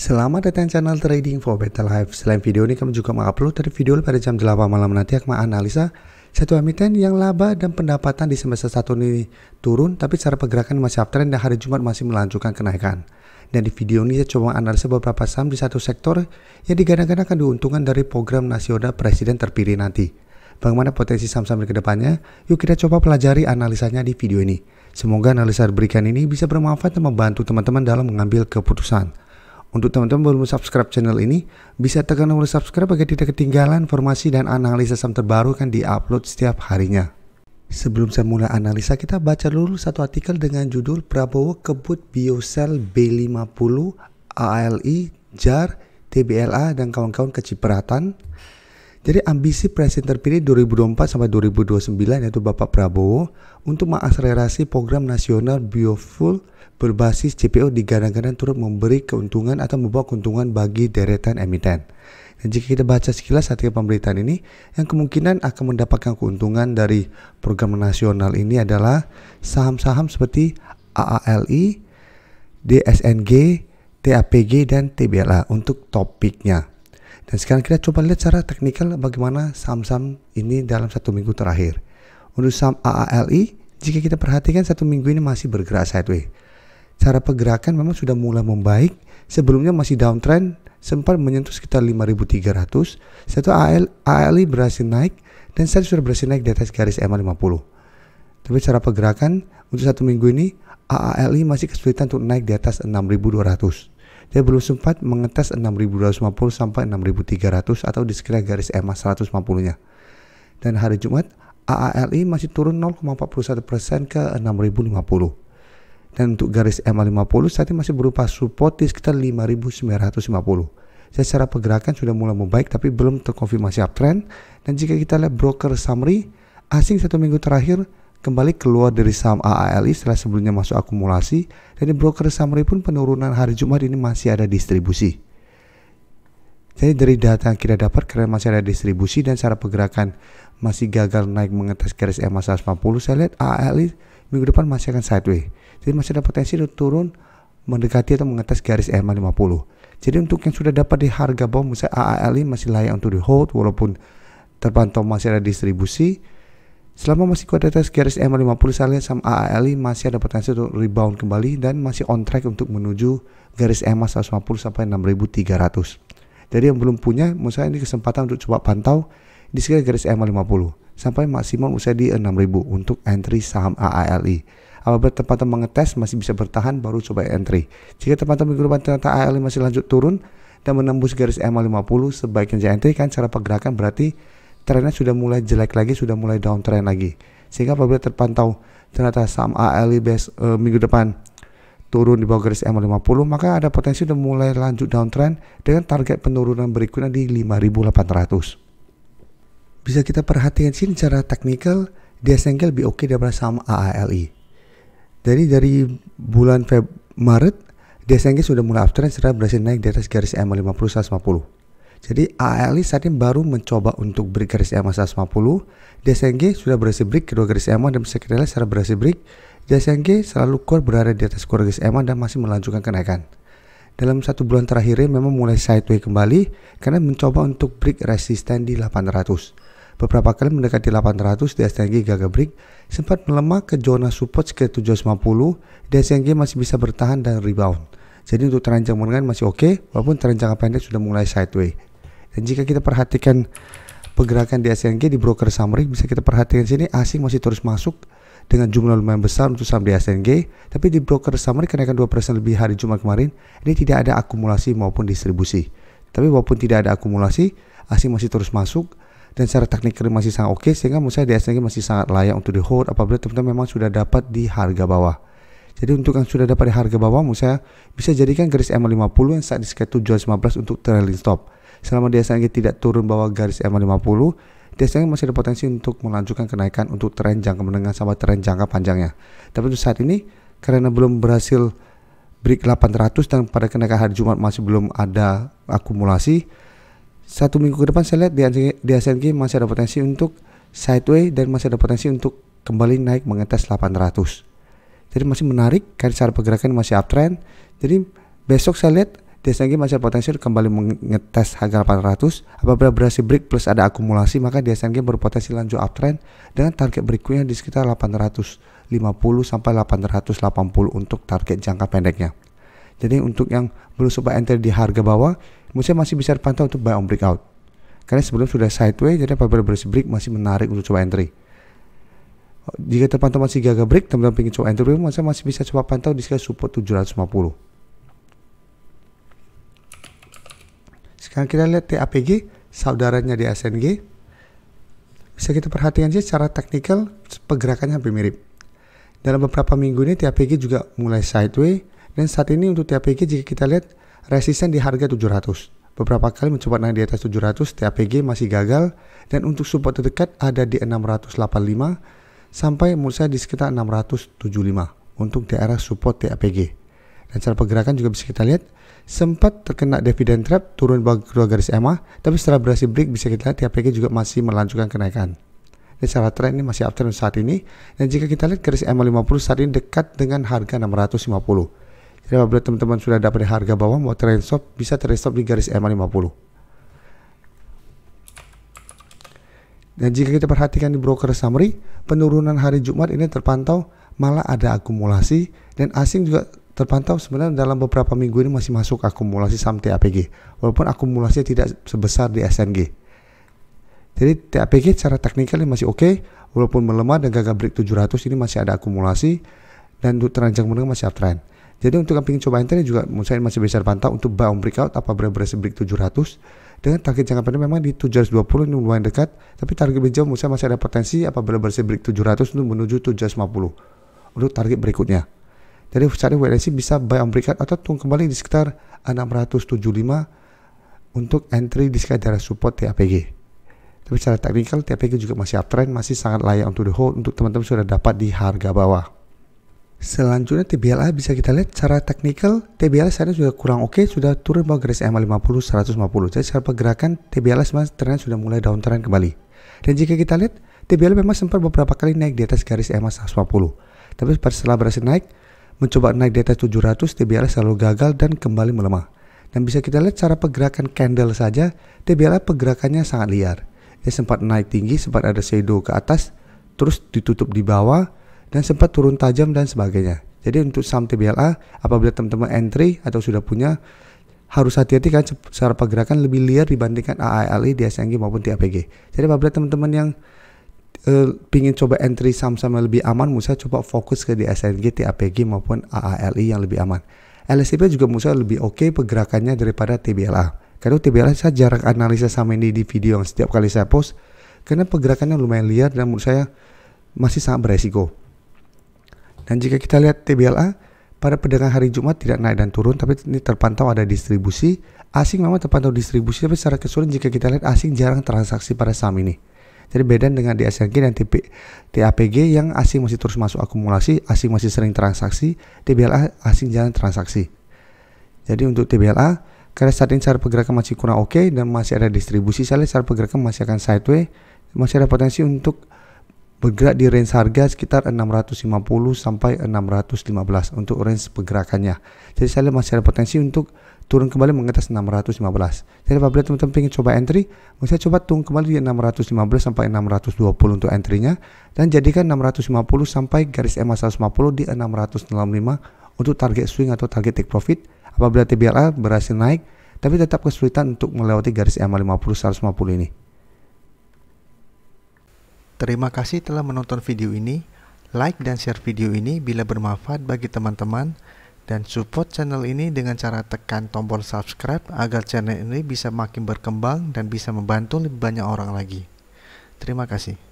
Selamat datang di channel Trading for Better Life. Selain video ini, kami juga mengupload dari video pada jam 8 malam nanti akan menganalisa satu emiten yang laba dan pendapatan di semester 1 ini turun, tapi secara pergerakan masih uptrend dan hari Jumat masih melanjutkan kenaikan. Dan di video ini saya coba menganalisa beberapa saham di satu sektor yang digadang-gadang akan diuntungkan dari program nasional presiden terpilih nanti. Bagaimana potensi saham-saham ke depannya? Yuk kita coba pelajari analisanya di video ini. Semoga analisa diberikan ini bisa bermanfaat dan membantu teman-teman dalam mengambil keputusan. Untuk teman-teman belum subscribe channel ini, bisa tekan tombol subscribe agar tidak ketinggalan informasi dan analisa saham terbaru kan diupload setiap harinya. Sebelum saya mulai analisa, kita baca dulu satu artikel dengan judul Prabowo kebut Biosel B50, ALI, JAR, TBLA, dan kawan-kawan kecipratan. Jadi ambisi presiden terpilih 2024 sampai 2029 yaitu Bapak Prabowo untuk mengakselerasi program nasional biofuel berbasis CPO digadang-gadang turut memberi keuntungan atau membawa keuntungan bagi deretan emiten. Dan jika kita baca sekilas artikel pemberitaan ini, yang kemungkinan akan mendapatkan keuntungan dari program nasional ini adalah saham-saham seperti AALI, DSNG, TAPG, dan TBLA untuk topiknya. Dan sekarang kita coba lihat secara teknikal bagaimana saham-saham ini dalam satu minggu terakhir. Untuk saham AALI, jika kita perhatikan satu minggu ini masih bergerak sideways. Cara pergerakan memang sudah mulai membaik. Sebelumnya masih downtrend, sempat menyentuh sekitar 5.300. Setelah AALI berhasil naik dan saya sudah berhasil naik di atas garis EMA 50. Tapi cara pergerakan untuk satu minggu ini AALI masih kesulitan untuk naik di atas 6.200. Dia belum sempat mengetes 6.250 sampai 6.300 atau di sekitar garis EMA 150-nya. Dan hari Jumat, AALI masih turun 0,41% ke 6.050. Dan untuk garis EMA 50 saat ini masih berupa support di sekitar 5.950. Secara pergerakan sudah mulai membaik tapi belum terkonfirmasi uptrend. Dan jika kita lihat broker summary, asing satu minggu terakhir kembali keluar dari saham AALI setelah sebelumnya masuk akumulasi, dan di broker summary pun penurunan hari Jumat ini masih ada distribusi. Jadi dari data yang kita dapat karena masih ada distribusi dan secara pergerakan masih gagal naik mengetes garis EMA 150, saya lihat AALI minggu depan masih akan sideways. Jadi masih ada potensi untuk turun mendekati atau mengetes garis EMA 50. Jadi untuk yang sudah dapat di harga bawah, misalnya AALI masih layak untuk di hold walaupun terpantau masih ada distribusi. Selama masih kuat di atas garis EMA 50, saya lihat saham AALI masih ada potensi untuk rebound kembali dan masih on track untuk menuju garis EMA 150 sampai 6.300. Jadi yang belum punya, menurut saya ini kesempatan untuk coba pantau di sekitar garis EMA 50 sampai maksimum usaha di 6.000 untuk entry saham AALI. Apabila tempatan mengetes masih bisa bertahan, baru coba entry. Jika tempatan minggu depan ternyata AALI masih lanjut turun dan menembus garis EMA 50, sebaiknya jangan entry kan. Cara pergerakan berarti trennya sudah mulai jelek lagi, sudah mulai downtrend lagi. Sehingga apabila terpantau ternyata saham AALI minggu depan turun di bawah garis EMA 50, maka ada potensi sudah mulai lanjut downtrend dengan target penurunan berikutnya di 5.800. Bisa kita perhatikan sini secara teknikal, DSNG lebih oke daripada saham AALI. Jadi dari bulan Maret, DSNG sudah mulai uptrend setelah berhasil naik di atas garis EMA 50 150. Jadi AALI saat ini baru mencoba untuk break garis EMA 150. DSNG sudah berhasil break kedua garis EMA dan bisa kita lihat secara berhasil break. DSNG selalu kuat berada di atas garis EMA dan masih melanjutkan kenaikan. Dalam satu bulan terakhir memang mulai sideways kembali karena mencoba untuk break resisten di 800. Beberapa kali mendekati 800, DSNG gagal break, sempat melemah ke zona support ke 750. DSNG masih bisa bertahan dan rebound. Jadi untuk tren jangka menengah masih oke, walaupun tren jangka pendek sudah mulai sideways. Dan jika kita perhatikan pergerakan DSNG di broker summary, bisa kita perhatikan sini asing masih terus masuk dengan jumlah lumayan besar untuk saham DSNG. Tapi di broker summary kenaikan 2% lebih hari Jumat kemarin, ini tidak ada akumulasi maupun distribusi. Tapi walaupun tidak ada akumulasi, asing masih terus masuk dan secara teknikal masih sangat oke, sehingga menurut saya DSNG masih sangat layak untuk di hold apabila teman-teman memang sudah dapat di harga bawah. Jadi untuk yang sudah dapat di harga bawah, menurut saya bisa jadikan garis EMA 50 yang saat di sekitar 715 untuk trailing stop. Selama DSNG tidak turun bawah garis EMA 50, DSNG masih ada potensi untuk melanjutkan kenaikan untuk tren jangka menengah sama tren jangka panjangnya. Tapi untuk saat ini karena belum berhasil break 800 dan pada kenaikan hari Jumat masih belum ada akumulasi, satu minggu ke depan saya lihat DSNG masih ada potensi untuk sideways dan masih ada potensi untuk kembali naik mengetes 800. Jadi masih menarik karena cara pergerakan masih uptrend. Jadi besok saya lihat DSNG masih ada potensi kembali mengetes harga 800. Apabila berhasil break plus ada akumulasi, maka DSNG berpotensi lanjut uptrend dengan target berikutnya di sekitar 850 sampai 880 untuk target jangka pendeknya. Jadi untuk yang belum sempat enter di harga bawah, masih bisa dipantau untuk buy on breakout. Karena sebelum sudah sideways, jadi apabila berhasil break masih menarik untuk coba entry. Jika terpantau masih gagal break, teman-teman ingin coba entry, masih bisa coba pantau di sekitar support 750. Sekarang kita lihat TAPG, saudaranya di SNG. Bisa kita perhatikan sih secara teknikal pergerakannya hampir mirip. Dalam beberapa minggu ini TAPG juga mulai sideways, dan saat ini untuk TAPG jika kita lihat resisten di harga 700. Beberapa kali mencoba naik di atas 700, TAPG masih gagal, dan untuk support terdekat ada di 685 sampai menurut saya di sekitar 675 untuk daerah support TAPG. Dan cara pergerakan juga bisa kita lihat sempat terkena dividend trap, turun bawah kedua garis EMA, tapi setelah berhasil break bisa kita lihat TAPG juga masih melanjutkan kenaikan. Dan secara trend ini masih uptrend saat ini, dan jika kita lihat garis EMA 50 saat ini dekat dengan harga 650. Jadi apabila teman-teman sudah dapat di harga bawah mau trend stop, bisa trend stop di garis EMA 50. Dan jika kita perhatikan di broker summary, penurunan hari Jumat ini terpantau malah ada akumulasi, dan asing juga terpantau sebenarnya dalam beberapa minggu ini masih masuk akumulasi saham TAPG, walaupun akumulasinya tidak sebesar di SNG. Jadi TAPG secara teknikal ini masih oke, walaupun melemah dan gagal break 700 ini masih ada akumulasi, dan untuk teranjang menengah masih uptrend. Jadi untuk yang ingin coba entry juga menurut saya masih bisa dipantau untuk buy on breakout apabila berhasil break 700. Dengan target jangka pendek memang di 720 ini lumayan dekat, tapi target berjauh menurut saya masih ada potensi apabila berhasil break 700 untuk menuju 750 untuk target berikutnya. Jadi saat ini WNC bisa buy on breakout atau tunggu kembali di sekitar 675 untuk entry di sekitar daerah support TAPG. Tapi secara teknikal TAPG juga masih uptrend, masih sangat layak untuk di hold untuk teman-teman sudah dapat di harga bawah. Selanjutnya TBLA bisa kita lihat secara teknikal TBLA saat ini sudah kurang oke, sudah turun bawah garis EMA 50 150. Jadi secara pergerakan TBLA sebenarnya ternyata sudah mulai downtrend kembali. Dan jika kita lihat TBLA memang sempat beberapa kali naik di atas garis EMA 150. Tapi setelah berhasil naik, mencoba naik di atas 700, TBLA selalu gagal dan kembali melemah. Dan bisa kita lihat cara pergerakan candle saja, TBLA pergerakannya sangat liar. Dia sempat naik tinggi, sempat ada shadow ke atas, terus ditutup di bawah, dan sempat turun tajam dan sebagainya. Jadi untuk saham TBLA, apabila teman-teman entry atau sudah punya, harus hati-hati kan secara pergerakan lebih liar dibandingkan AALI, DSNG maupun TAPG. Jadi apabila teman-teman yang pingin coba entry saham-saham yang lebih aman, menurut saya coba fokus ke DSNG, TAPG maupun AALI yang lebih aman. LSIP juga menurut saya lebih oke pergerakannya daripada TBLA. Karena TBLA saya jarang analisa saham ini di video yang setiap kali saya post, karena pergerakannya lumayan liar dan menurut saya masih sangat beresiko. Dan jika kita lihat TBLA pada perdagangan hari Jumat tidak naik dan turun, tapi ini terpantau ada distribusi. Asing memang terpantau distribusi, tapi secara keseluruhan jika kita lihat asing jarang transaksi pada saham ini. Jadi beda dengan di SNG dan TAPG yang asing masih terus masuk akumulasi, asing masih sering transaksi, TBLA asing jarang transaksi. Jadi untuk TBLA karena saat ini cara pergerakan masih kurang oke dan masih ada distribusi, saya lihat cara pergerakan masih akan sideways, masih ada potensi untuk bergerak di range harga sekitar 650 sampai 615 untuk range pergerakannya. Jadi saya lihat masih ada potensi untuk turun kembali mengatas 615. Jadi apabila teman-teman ingin coba entry, saya coba tunggu kembali di 615 sampai 620 untuk entry-nya, dan jadikan 650 sampai garis EMA 150 di 665 untuk target swing atau target take profit. Apabila TBLA berhasil naik, tapi tetap kesulitan untuk melewati garis EMA 50 150 ini. Terima kasih telah menonton video ini. Like dan share video ini bila bermanfaat bagi teman-teman, dan support channel ini dengan cara tekan tombol subscribe agar channel ini bisa makin berkembang dan bisa membantu lebih banyak orang lagi. Terima kasih.